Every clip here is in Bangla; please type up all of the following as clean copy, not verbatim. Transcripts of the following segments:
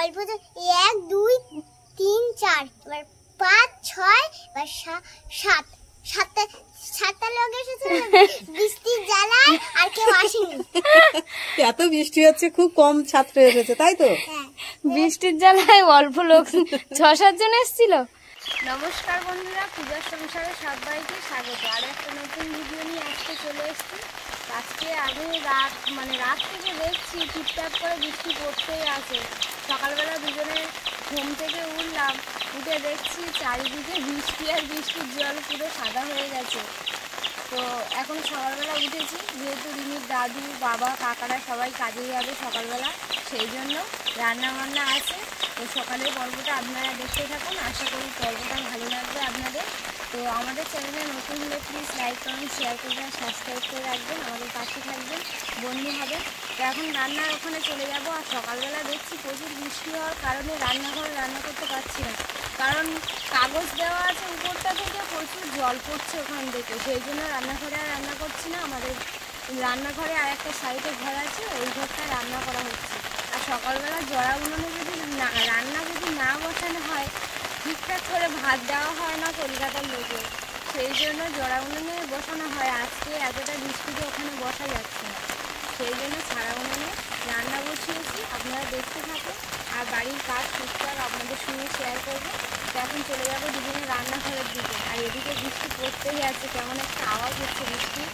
অল্প 1 2 3 4 এবার 5 6 এবার 7 সাতটা লোক এসেছে বৃষ্টির জ্বালায় আর কেউ আসেনি। এত বৃষ্টি হচ্ছে খুব কম ছাত্র এসেছে তাই তো? বৃষ্টির জ্বালায় অল্প লোক 6-7 জন এসেছিল। নমস্কার বন্ধুরা, পূজার সংসারে সবাইকে স্বাগত। আর একটা নতুন ভিডিও নিয়ে আজকে চলে এসেছি। আজকে আমি রাত থেকে দেখছি টিপটাপ করে বৃষ্টি পড়তেই আছে। সকালবেলা দুজনে ঘুম থেকে উঠলাম, উঠে দেখছি চারিদিকে বৃষ্টি আর বৃষ্টির জল পুরো সাদা হয়ে গেছে। তো এখন সকালবেলা উঠেছি, যেহেতু রিমির দাদু বাবা কাকারা সবাই কাজে যাবে সকালবেলা, সেই জন্য রান্নাবান্না আছে। তো সকালের পর্বটা আপনারা দেখতে থাকুন, আশা করি পর্বটা ভালো লাগবে আপনাদের। তো আমাদের চ্যানেলে নতুন হলে প্লিজ লাইক করুন, শেয়ার করবেন, সাবস্ক্রাইব করে রাখবেন, আমাদের পাশে থাকবেন, বন্ধু হবে। তো এখন রান্নার ওখানে চলে যাব। আর সকালবেলা দেখছি প্রচুর বৃষ্টি হওয়ার কারণে রান্নাঘরে রান্না করতে পারছি না, কারণ কাগজ দেওয়া আছে উপরটা থেকে, প্রচুর জল পড়ছে ওখান থেকে, সেই জন্য রান্নাঘরে আর রান্না করছি না। আমাদের রান্নাঘরে আর একটা সাইডে ঘর আছে, ওই ঘরটা রান্না করা হচ্ছে। আর সকালবেলা জড়া উনুনে যদি রান্না যদি না বসানো হয়, ঠিকঠাক করে ভাত দেওয়া হয় না কলকাতার লোকে, সেই জন্য জড়া উনুনে বসানো হয়। আজকে এতটা বৃষ্টিতে ওখানে বসা যাচ্ছে না, সেই জন্য ছাড়া উনুনে রান্না বসিয়েছি। আপনারা দেখতে থাকুন, আর বাড়ির কাজ টুকটাক আপনাদের সঙ্গে শেয়ার করবো। তো এখন চলে যাবো দুজনে রান্নাঘরের দিকে। আর এদিকে বৃষ্টি পড়তেই আছে, কেমন একটা আওয়াজ হচ্ছে বৃষ্টি।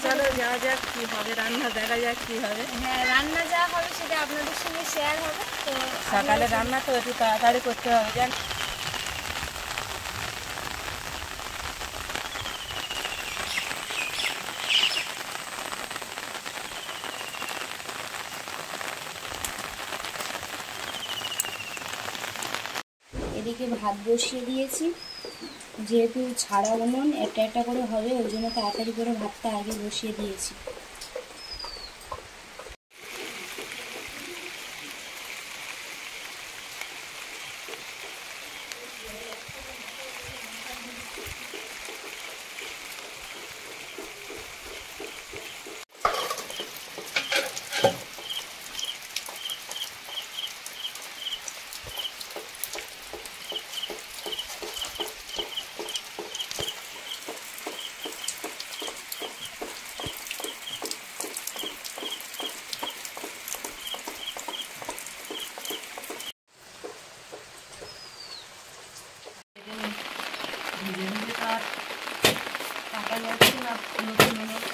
চলো যাওয়া যাক, কি হবে রান্না দেখা যাক কি হবে। হ্যাঁ, রান্না যা হবে সেটা আপনাদের সঙ্গে শেয়ার হবে। তো সকালে রান্না তো একটু তাড়াতাড়ি করতে হবে জান। এদিকে ভাত বসিয়ে দিয়েছি, যেহেতু ছাড়া উনুন একটা একটা করে হবে, ওই জন্য তাড়াতাড়ি করে ভাতটা আগে বসিয়ে দিয়েছি।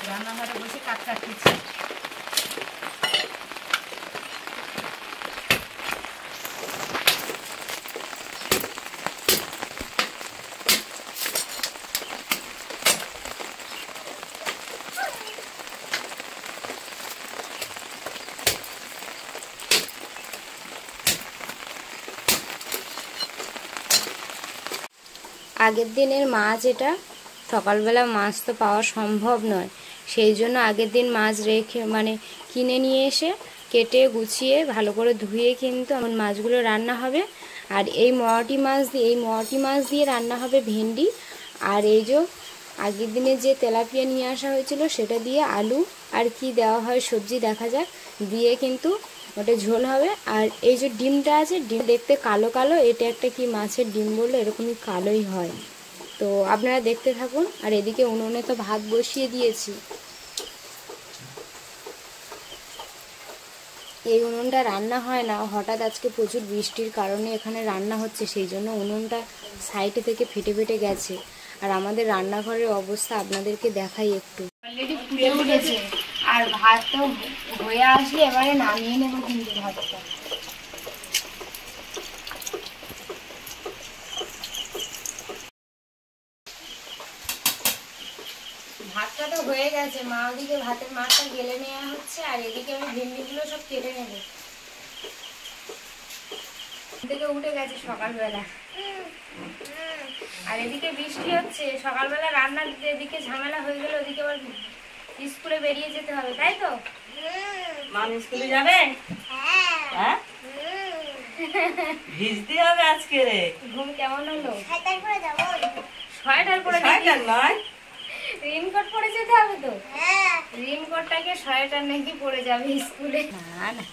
রান্নাঘরে বসে কাঠ কাটতেছি। আগের দিনের মাছ, এটা সকালবেলা মাছ তো পাওয়া সম্ভব নয়, সেই জন্য আগের দিন মাছ রেখে কিনে নিয়ে এসে কেটে গুছিয়ে ভালো করে ধুয়ে কিন্তু আমার মাছগুলো রান্না হবে। আর এই মোয়াটি মাছ দিয়ে রান্না হবে ভেন্ডি। আর এই যে আগের দিনে যে তেলাপিয়া নিয়ে আসা হয়েছিল সেটা দিয়ে আলু আর কি দেওয়া হয় সবজি দেখা যাক, দিয়ে কিন্তু ওটা ঝোল হবে। আর এই যে ডিমটা আছে, ডিম দেখতে কালো কালো, এটা একটা কি মাছের ডিম বললে এরকমই কালোই হয়। তো আপনারা দেখতে থাকুন। আর এদিকে উনুনে তো ভাত বসিয়ে দিয়েছি। এই উনুনটা রান্না হয় না, হঠাৎ আজকে প্রচুর বৃষ্টির কারণে এখানে রান্না হচ্ছে, সেই জন্য উনুনটা সাইডে থেকে ফেটে ফেটে গেছে। আর আমাদের রান্নাঘরের অবস্থা আপনাদেরকে দেখাই একটু। অলরেডি ফুটে উঠেছে, আর ভাত তো হয়ে আসলে এবারে নামিয়ে নেবো কিন্তু ভাতটা। ভাতটা তো হয়ে গেছে, মা ওদিকে ভাতের মাছটা গেলে নেওয়া হচ্ছে, আর এদিকে আমি ভেন্ডিগুলো সব কেটে নেব। থেকে উঠে গেছে সকালবেলা, আর এদিকে বৃষ্টি হচ্ছে। সকালবেলা রান্নার এদিকে ঝামেলা হয়ে গেল, ওদিকে আবার স্কুলে বেরিয়ে যেতে হবে, তাই তো? মান স্কুলে যাবে? হ্যাঁ, ভিজতে হবে আজকে রে। ঘুম কেমন হলো? সোয়েটার পরে যাব। সোয়েটার পরে সোয়েটার নয়, রেইনকোট পরে যেতে হবে তো। হ্যাঁ, রেইনকোটটাকে সোয়েটার নাকি পরে যাবে স্কুলে? না না,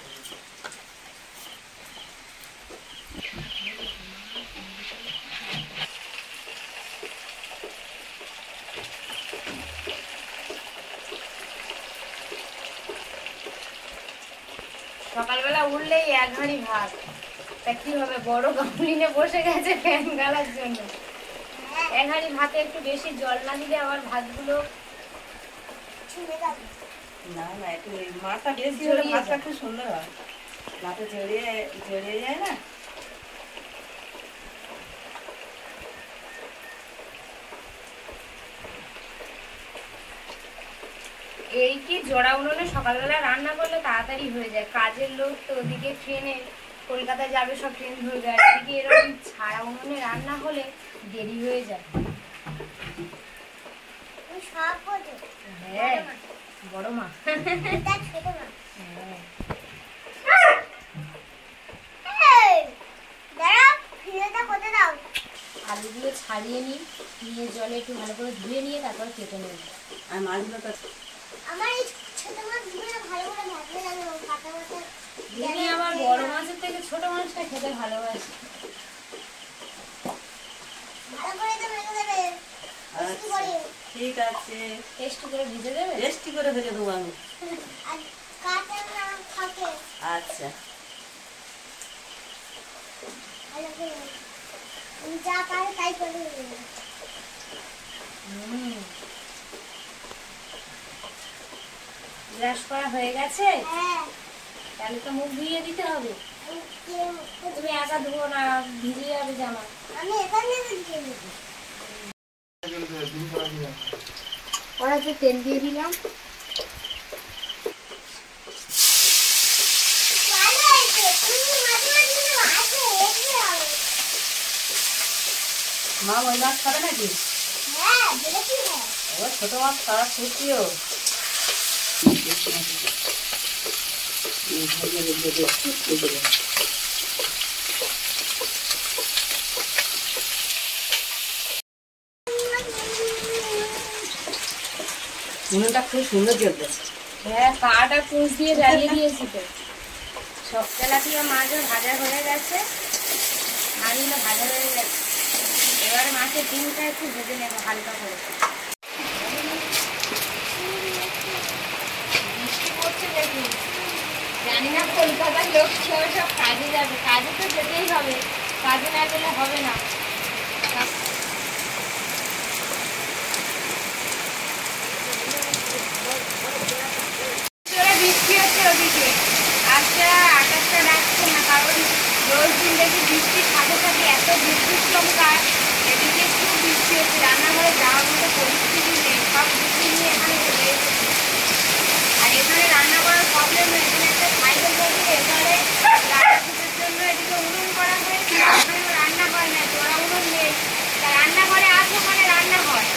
সকালবেলা উঠলেই এক হাঁড়ি ভাত, তা কি হবে, বড় গামলি নিয়ে বসে গেছে ফ্যান গালার জন্য। এক হাঁড়ি ভাতে একটু বেশি জল না দিলে আবার ভাতগুলো ছুঁড়ে যাবে। না না, একটু মাছটা বেশি হলে ভাতটা খুব সুন্দর হয়, মাথা জড়িয়ে জড়িয়ে যায় না। এই কি জোড়া উনুনে সকালবেলা রান্না করলে তাড়াতাড়ি হয়ে যায়, কাজের লোক তো ওদিকে ট্রেনে কলকাতায় যাবে, সব ট্রেন ধরবে, আর এদিকে এরকম ছাড়া উনুনে রান্না হলে দেরি হয়ে যায়। তুমি সব বোঝো। হ্যাঁ, বড় মা। এটা ছোট মা। হ্যাঁ। এই, দাঁড়াও, ফিরেটা কোথা দাও? আলুগুলো ছাড়িয়ে নিয়ে জলে একটু ভালো করে ধুয়ে নিয়ে তারপর কেটে নেব। আর মাছগুলো তো আমার এই ছোট মাছগুলো ভালো করে ভাজতে লাগে না, কাটা মাছ। দিদি আমার বড় মাছের থেকে ছোট মাছটা খেতে ভালোবাসে। ভালো করে তো ভেজে দেবে। বেশি করে। ঠিক আছে, টেস্টি করে ভিজে দেবে। টেস্টি করে ভেজে দেবো আমি। আর কাটা না থাকে। আচ্ছা, ভালো করে। তুমি যা পারো তাই করে দেবে। ব্রাশ করা হয়ে গেছে, হ্যাঁ। তাহলে তো মুখ ধুইয়ে দিতে হবে। আমি তুমি একা ধুবো না, ভিজে যাবে জামা। এখানে দিয়ে দেবো। কড়াইতে তেল দিয়ে দিলাম। ভালো হয়েছে। তুমি মাঝে মাঝে কিন্তু আছে, এগিয়ে হবে। মা ওই মাছ খাবে নাকি? হ্যাঁ, বলেছি হ্যাঁ। ও ছোট মাছ খারাপ করছিও। উনুনটা খুব সুন্দর জ্বলছে। হ্যাঁ, পাটা পুষ দিয়ে জ্বালিয়ে দিয়েছি তো। সব তেলাপিয়া মাছও ভাজা হয়ে গেছে, মাছগুলো ভাজা হয়ে গেছে। এবারে মাছের ডিমটা একটু ভেজে নেবো হালকা করে। বৃষ্টি পড়ছে দেখুন, জানি না কলকাতার লোক সব কাজে যাবে, কাজে তো যেতেই হবে, কাজে না গেলে হবে না। বৃষ্টি হচ্ছে ওদিকে, আজকে আকাশটা ডাকছে না, কারণ রোজ দিন দেখি বৃষ্টির সাথে সাথে এত বিদ্যুৎ চমকায়। এদিকে খুব বৃষ্টি হচ্ছে, রান্নাঘরে যাওয়ার মতো পরিস্থিতি নেই, সব বৃষ্টি নিয়ে এখানে চলে এসেছি। আর এখানে রান্না করার প্রবলেম নেই, এখানে একটা সাইকেল বসে এবারে রান্নাঘরের জন্য এদিকে উনুন করা হয়েছে, ওখানে রান্না হয় না, জোড়া উনুন নেই, তা রান্নাঘরে আছে, ওখানে রান্না হয়।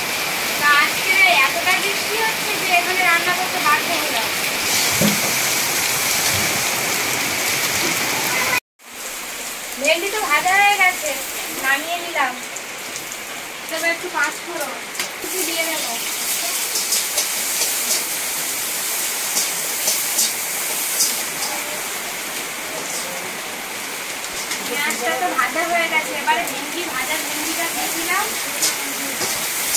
তা আজকে এতটা বৃষ্টি হচ্ছে যে এখানে রান্না করতে বাধ্য হলাম। ভেন্ডি তো ভাজা হয়ে গেছে, নামিয়ে নিলাম। তবে একটু পাঁচফোড়ন কিছু দিয়ে দেবো। পেঁয়াজটা তো ভাজা হয়ে গেছে, এবারে ভেন্ডিটা দিয়ে দিলাম।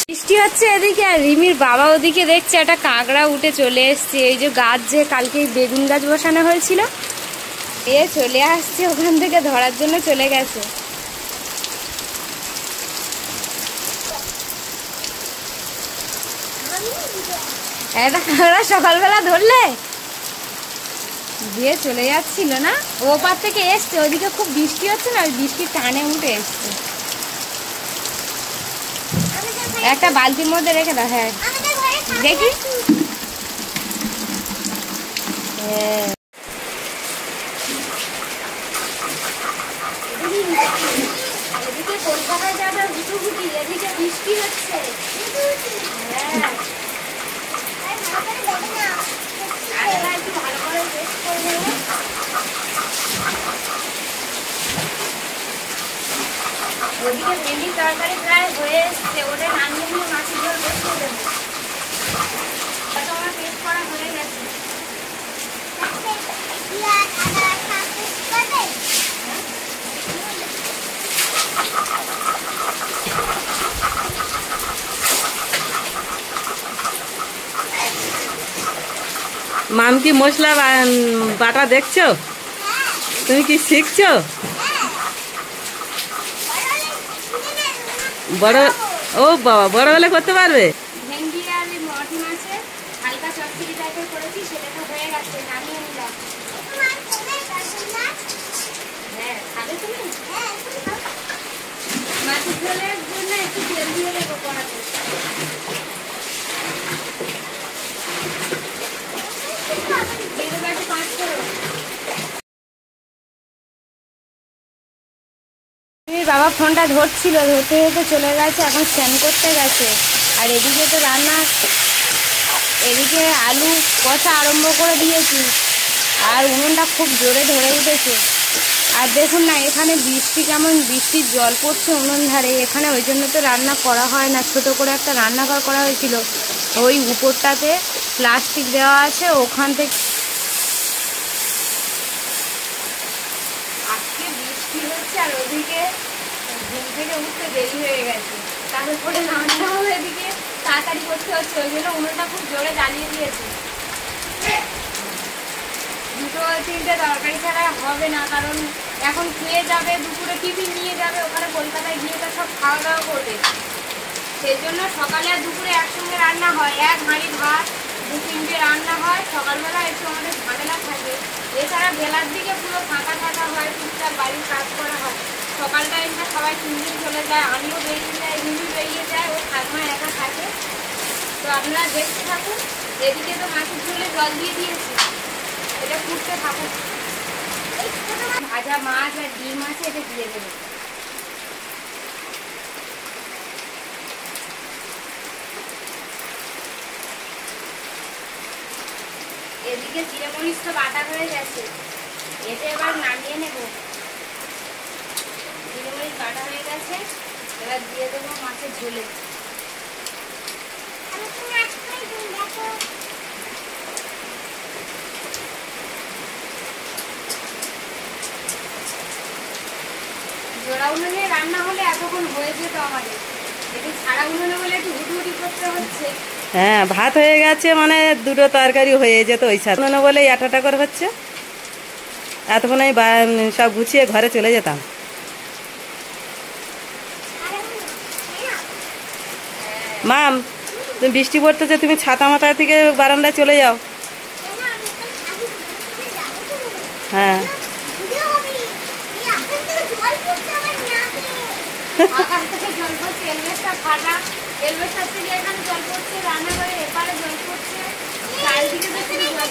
বৃষ্টি হচ্ছে এদিকে, আর রিমির বাবা ওদিকে দেখছে একটা কাঁকড়া উঠে চলে এসছে। এই যে গাছ, যে কালকে বেগুন গাছ বসানো হয়েছিল, এ চলে আসছে ওখান থেকে ধরার জন্য চলে গেছে। একটা কাঁকড়া সকালবেলা ধরলে দিয়ে চলে যাচ্ছিল না, ও পার থেকে এসছে, ওদিকে খুব বৃষ্টি হচ্ছে না, ওই বৃষ্টির টানে উঠে এসছে। একটা বালতির মধ্যে রেখে দাও। হ্যাঁ দেখি, হ্যাঁ এদিকে কলকাতায় যাবে হুটুহুটি, এদিকে বৃষ্টি হচ্ছে। হ্যাঁ, একটু ভালো করে রেস্ট করে নেবো। ওদিকে ভেন্ডির তরকারি প্রায় হয়ে এসছে, ওটা নামিয়ে নিয়ে মাছের ঝোল বসিয়ে দেবো। ওটা আমার পেস্ট করা হয়ে গেছে। মাম কি মশলা বাটা দেখছো? তুমি কি শিখছো? বড়, ও বাবা, বড় হলে করতে পারবে? ভেন্ডি আর মটি মাছের হালকা চচ্চড়ি টাইপের করেছি, সেটা তো হয়ে গেছে, নামিয়ে নিলাম। হ্যাঁ, খাবে তুমি? মাছের ঝোলের জন্য একটু তেল দিয়ে দেবো কড়াতে। দিয়ে দেবো একটু 5 ফোড়ন। বাবা ফোনটা ধরছিল, ধরতে ধরতে চলে গেছে, এখন স্নান করতে গেছে। আর এদিকে তো রান্না, এদিকে আলু কষা আরম্ভ করে দিয়েছি, আর উনুনটা খুব জোরে ধরে উঠেছে। আর দেখুন না, এখানে বৃষ্টি কেমন, বৃষ্টির জল পড়ছে উনুন ধারে। এখানে ওই জন্য তো রান্না করা হয় না, ছোট করে একটা রান্নাঘর করা হয়েছিল, ওই উপরটাতে প্লাস্টিক দেওয়া আছে, ওখান থেকে। আজকে বৃষ্টি হচ্ছে আর ওদিকে ঘুম থেকে উঠতে দেরি হয়ে গেছে, তারপরে রান্নাও এদিকে তাড়াতাড়ি করতে হচ্ছে, ওই জন্য উনুনটা খুব জোরে জ্বালিয়ে দিয়েছে। 2-3টে তরকারি ছাড়া হবে না, কারণ এখন খেয়ে যাবে, দুপুরে টিফিন নিয়ে যাবে, ওখানে কলকাতায় গিয়ে তো সব খাওয়া দাওয়া করবে। সেই জন্য সকালে আর দুপুরে একসঙ্গে রান্না হয়, 1 হাঁড়ি ভাত 2-3টে রান্না হয়। সকালবেলা একটু আমাদের ঝামেলা থাকে, এছাড়া বেলার দিকে পুরো ফাঁকা থাকা হয়, টুকটাক বাড়ির কাজ করা হয়। সকাল টাইমটা সবাই তিনদিন চলে যায়, আমিও বেরিয়ে যাই, রুমি বেরিয়ে যায়, ও ঠাকুমা একা থাকে। তো আপনারা দেখতে থাকুন। এদিকে তো মাছের ঝোলে জল দিয়ে দিয়েছি, এটা ফুটতে থাকুক। ভাজা মাছ আর ডিম আছে, এটা দিয়ে দেবো। এদিকে জিরে মরিচ তো বাটা হয়ে গেছে, এটা এবার নামিয়ে নেব। জিরে মরিচ বাটা হয়ে গেছে, এবার দিয়ে দেবো মাছের ঝোলে। জোড়া উনুনে রান্না হলে এতক্ষণ হয়ে যেত আমাদের, এটি ছাড়া উনুনে বলে একটু হুটুহুটি করতে হচ্ছে। হ্যাঁ, ভাত হয়ে গেছে মানে 2টো তরকারি হয়ে যেত ওই সাথে, বলে 8টা করে হচ্ছে। এতক্ষণ আমি সব গুছিয়ে ঘরে চলে যেতাম। মাম, তুমি বৃষ্টি পড়তেছে, তুমি ছাতা মাথা থেকে বারান্দায় চলে যাও। হ্যাঁ, আকাশ থেকে জল পড়ছে, এলবেস্টার ফাটা, এলবেস্টার থেকে এখানে জল পড়ছে, রান্নাঘরের এপারে জল পড়ছে, চারিদিকে তো শুধু জল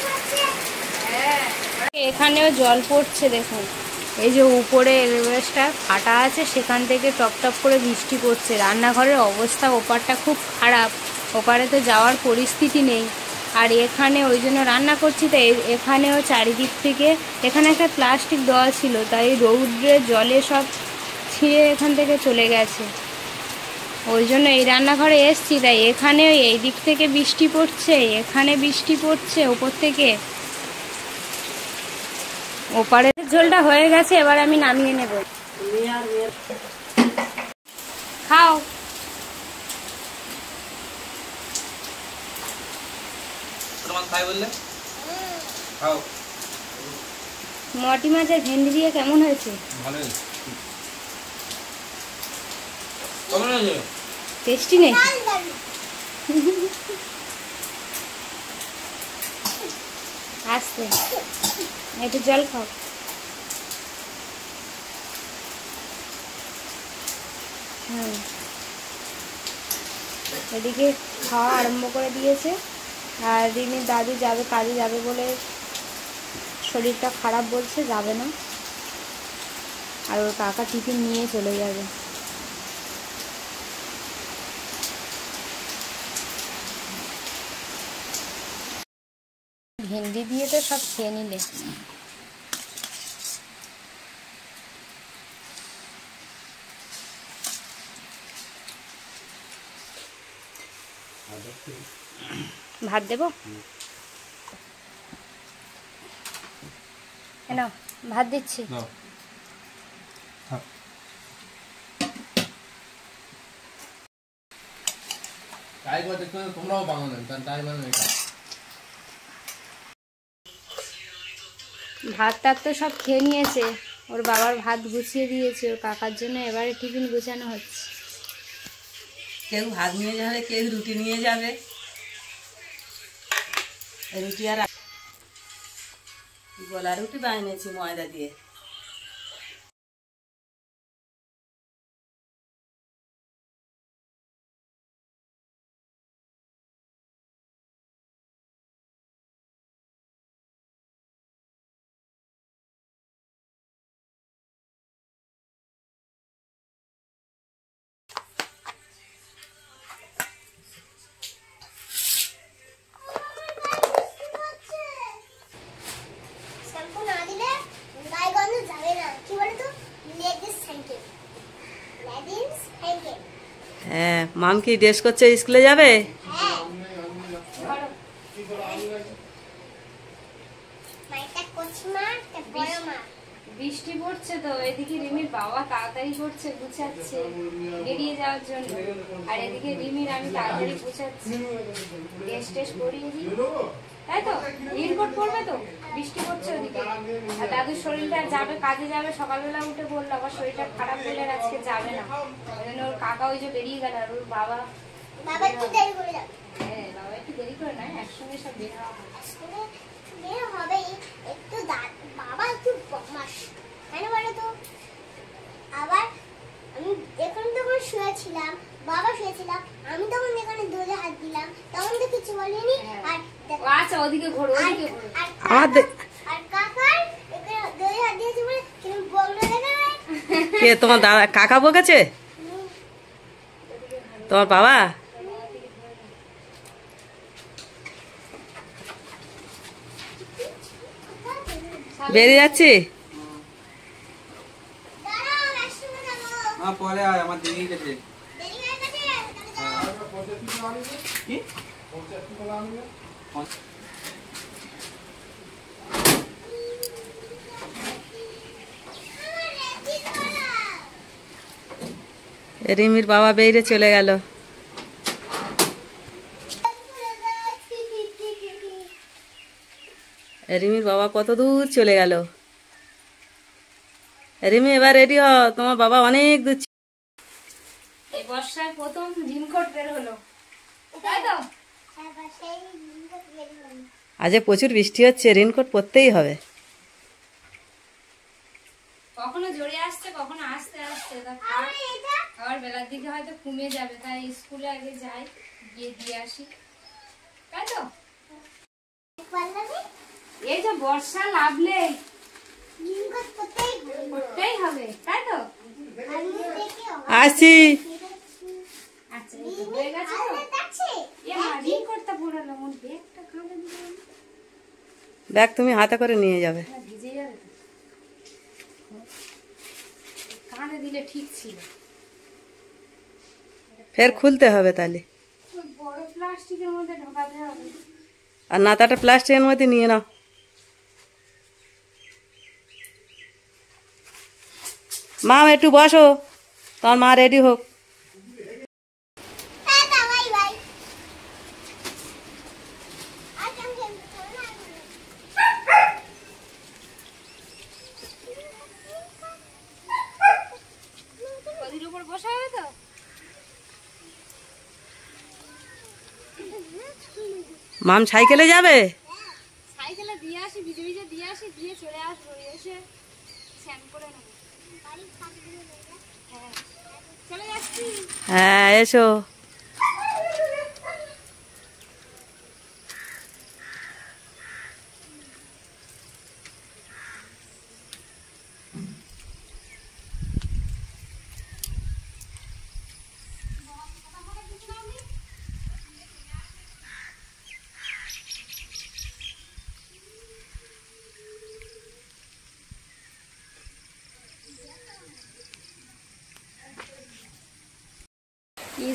পড়ছে। হ্যাঁ, এখানেও জল পড়ছে দেখুন, এই যে উপরে এলবেস্টার ফাটা আছে, সেখান থেকে টপ টপ করে বৃষ্টি পড়ছে। রান্নাঘরের অবস্থা ওপারটা খুব খারাপ, ওপারে তো যাওয়ার পরিস্থিতি নেই। আর এখানে ওই জন্য রান্না করছি, তাই এখানেও চারিদিক থেকে, এখানে একটা প্লাস্টিক দেওয়া ছিল, তাই রৌদ্রে জলে সব ছিঁড়ে এখান থেকে চলে গেছে। ওই জন্য এই রান্নাঘরে এসছি, তাই এখানেও এই দিক থেকে বৃষ্টি পড়ছে, এখানে বৃষ্টি পড়ছে উপর থেকে। ওপারের ঝোলটা হয়ে গেছে, এবার আমি নামিয়ে নেব। খাও। মটি মাছের ভেন্ডি দিয়ে কেমন হয়েছে? টেস্টি নেই? আস্তে একটু জল খাও। এদিকে খাওয়া আরম্ভ করে দিয়েছে, আর রিমির দাদু যাবে, কাজে যাবে বলে শরীরটা খারাপ বলছে, যাবে না। আর ওর কাকা টিফিন নিয়ে চলে যাবে। ভেন্ডি দিয়ে তো সব খেয়ে নিলে। ভাত দেবো? কেন ভাত দিচ্ছি। তোমরাও বাঙালি, তাই মানে ভাত টাত তো সব খেয়ে নিয়েছে, ওর বাবার ভাত গুছিয়ে দিয়েছে, ওর কাকার জন্য এবারে টিফিন গুছানো হচ্ছে। কেউ ভাত নিয়ে যাবে, কেউ রুটি নিয়ে যাবে। রুটি আর গোলা রুটি বানিয়েছি ময়দা দিয়ে। শ্যাম্পু না দিলে গায়ে গন্ধ যাবে না। কি বলে তো, লেডিস হ্যান্ডকেপ, লেডিস হ্যান্ডকেপ। হ্যাঁ, মাম কি ড্রেস করছে, স্কুলে যাবে? হ্যাঁ, মাইটা করছি মা, তা বড় মা। বৃষ্টি পড়ছে তো, এদিকে রিমির বাবা তাড়াতাড়ি করছে, গুছাচ্ছে বেরিয়ে যাওয়ার জন্য, আর এদিকে রিমির আমি তাড়াতাড়ি গুছাচ্ছি, ড্রেস টেস পরিয়ে দিই। তাই তো রেইনকোট পরবে তো, বৃষ্টি পড়ছে ওদিকে। আর দাদুর শরীরটা যাবে, কাজে যাবে, সকালবেলা উঠে বললো আবার শরীরটা খারাপ বলে আজকে যাবে না। ওই জন্য ওর কাকা ওই যে বেরিয়ে গেল, আর ওর বাবা বাবা একটু দেরি করে যাবে। হ্যাঁ, বাবা একটু দেরি করে না, একসঙ্গে সব বের হওয়া হবে। আসলে বের হবে একটু, বাবা একটু বদমাশ, কেন বলো তো। আবার আমি এখন তখন শুয়েছিলাম, বাবা শুয়েছিলাম, আমি তখন এখানে ধরে হাত দিলাম, তখন তো কিছু বলিনি। আর ও আচ্ছা, ওদিকে ঘোরো, ওদিকে ঘোরো। আর কাকার এখানে ধরে হাত দিয়েছি বলে কিন্তু বললো দেখা কে তোমার দাদা, কাকা বকেছে? তোমার বাবা? বেরিয়ে যাচ্ছি। দাঁড়াও, একসঙ্গে যাবো। পরে আয়, আমার দেরি গেছে। দেরি হয়ে গেছে, তাহলে যাও। কি? আমার রেডি করা। রিমির বাবা বেরিয়ে চলে গেল। রিমির বাবা কত দূর চলে গেল। রিমি এবার রেডি হ, তোমার বাবা অনেক দূর। এই বর্ষায় প্রথম রেইনকোট বের হলো, তাই তো? তারপর সেই রেইনকোট বের হলো। আজ প্রচুর বৃষ্টি হচ্ছে, রেইনকোট পরতেই হবে। কখনো জোরে আসছে, কখনো আস্তে আস্তে, আর এটা আবার বেলার দিকে হয়তো কমে যাবে, তাই স্কুলে আগে যাই, গিয়ে দিয়ে আসি, তাই তো? পাল্লাবে এই যে বর্ষা নামলে রেইনকোট পরতেই হবে। করতেই হবে, তাই তো? আমি দেখি আসছি। আচ্ছা, এই তো হয়ে গেছে তো। আছে। এ মা, রেইনকোটটা পরালো, মন ব্যাগটা কাঁধে দিলে ব্যাগ তুমি হাতে করে নিয়ে যাবে। না, ভিজে যাবে তো। কাঁধে দিলে ঠিক ছিল। ফের খুলতে হবে তাহলে। ওই বড় প্লাস্টিকের মধ্যে ঢোকাতে হবে। আর নাতাটা প্লাস্টিকের মধ্যে নিয়ে নাও। মা একটু বসো, তোমার মা রেডি হোক। Tata, bye bye. আজ আমি গদির উপর বসা হবে তো? মাম সাইকেলে যাবে? সাইকেলে দিয়ে আসি, ভিজে ভিজে দিয়ে আসি, দিয়ে চলে আসবো, এসে স্নান করে নেবো। হ্যাঁ, চলে যাচ্ছি। হ্যাঁ, এসো।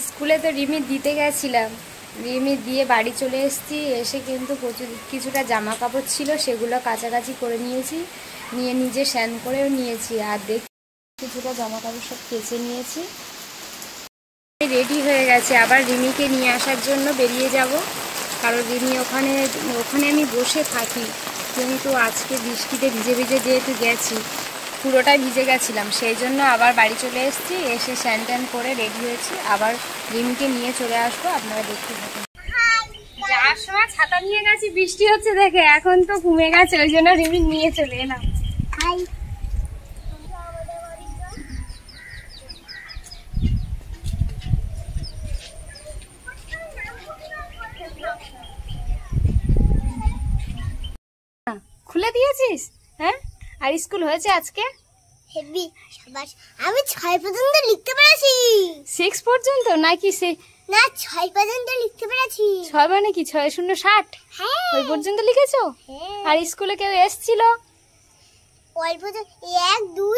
স্কুলে তো রিমি দিতে গেছিলাম, রিমি দিয়ে বাড়ি চলে এসেছি। এসে কিন্তু প্রচুর কিছুটা জামা কাপড় ছিল, সেগুলো কাচাকাচি করে নিয়েছি, নিয়ে নিজে স্নান করেও নিয়েছি। আর দেখি কিছুটা জামা কাপড় সব কেচে নিয়েছি। রেডি হয়ে গেছে, আবার রিমিকে নিয়ে আসার জন্য বেরিয়ে যাব, কারণ রিমি ওখানে আমি বসে থাকি, কিন্তু আজকে বৃষ্টিতে ভিজে ভিজে যেহেতু গেছি, পুরোটাই ভিজে গেছিলাম, সেই জন্য আবার বাড়ি চলে এসেছি। এসে স্নান ট্যান করে রেডি হয়েছি, আবার রিমিকে নিয়ে চলে আসবো, আপনারা দেখতে থাকুন। যাওয়ার সময় ছাতা নিয়ে গেছি, বৃষ্টি হচ্ছে দেখে, এখন তো কমে গেছে, ওই জন্য রিমি নিয়ে চলে এলাম। হাই খুলে দিয়েছিস? হ্যাঁ, আর স্কুল হয়েছে আজকে? হেভি সাবাস। আমি 6 পর্যন্ত লিখতে পেরেছি। 6 পর্যন্ত নাকি? না 6 পর্যন্ত লিখতে পেরেছি। 6 মানে কি 6 0 60? হ্যাঁ ওই পর্যন্ত লিখেছো? হ্যাঁ। আর স্কুলে কেউ এসেছিল? অল্প তো 1 2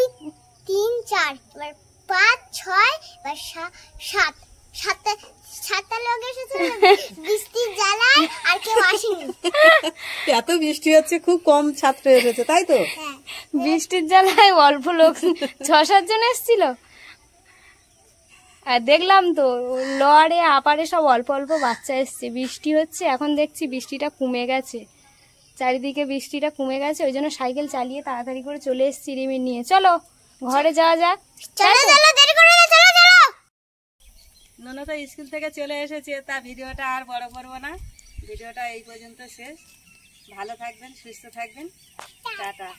3 4 এবার 5 6 এবার 7 সাতটা লোক এসেছে বৃষ্টির জ্বালায়, আর কেউ আসেনি। এত বৃষ্টি হচ্ছে, খুব কম ছাত্র এসেছে, তাই তো? হ্যাঁ বৃষ্টির জ্বালায় অল্প লোক 6 7 জন এসেছিল। আর দেখলাম তো লড়ে আপারে সব অল্প অল্প বাচ্চা এসছে। বৃষ্টি হচ্ছে, এখন দেখছি বৃষ্টিটা কমে গেছে, চারিদিকে বৃষ্টিটা কমে গেছে, ওই জন্য সাইকেল চালিয়ে তাড়াতাড়ি করে চলে এসেছি রিমির নিয়ে। চলো ঘরে যাওয়া যাক। চলো চলো দেরি করো না, চলো চলো। ননদা স্কুল থেকে চলে এসেছে, তা ভিডিওটা আর বড় করবো না, ভিডিওটা এই পর্যন্ত শেষ। ভালো থাকবেন, সুস্থ থাকবেন, টাটা।